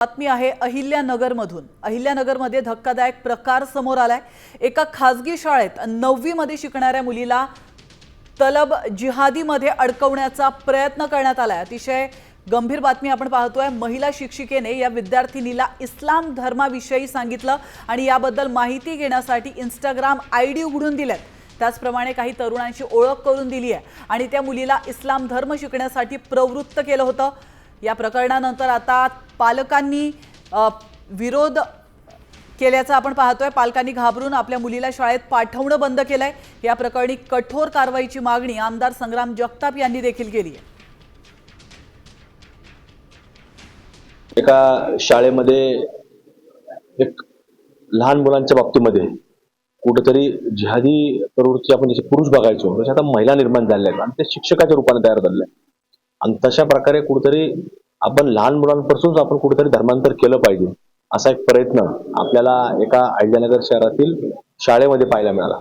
बातमी आहे अहिल्यानगरमधून। अहिल्यानगरमध्ये धक्कादायक प्रकार समोर आलाय। एका खासगी शाळेत 9वी मध्ये शिकणाऱ्या मुलीला तलब जिहादीमध्ये अडकवण्याचा प्रयत्न करण्यात आलाय। अतिशय गंभीर बातमी आपण पाहतोय। महिला शिक्षिकेने या विद्यार्थिनीला इस्लाम धर्माविषयी सांगितलं आणि याबद्दल माहिती घेण्यासाठी इंस्टाग्राम आयडी उघडून दिलेत। त्याचप्रमाणे काही तरुणांची ओळख करून दिली आहे आणि त्या मुलीला इस्लाम धर्म शिकण्यासाठी प्रवृत्त केलं होतं। या प्रकरणानंतर आता पालकांनी विरोध केल्याचं आपण पाहतोय। पालकांनी घाबरून आपल्या मुलीला शाळेत पाठवणं बंद केलंय। या प्रकरणी कठोर कारवाईची मागणी आमदार संग्राम जगताप यांनी देखील केली आहे। एका शाळेमध्ये एक लहान मुलांच्या बाबतीमध्ये कुठेतरी जिहादी प्रवृत्ती आपण जसे पुरुष बघायचो तसे आता महिला निर्माण झाल्या आहेत आणि ते शिक्षकाच्या रूपाने तयार झाले आणि तशा प्रकारे कुठेतरी आपण लहान मुलांपासूनच आपण कुठेतरी धर्मांतर केलं पाहिजे असा एक प्रयत्न आपल्याला एका अहिल्यानगर शहरातील शाळेमध्ये पाहायला मिळाला।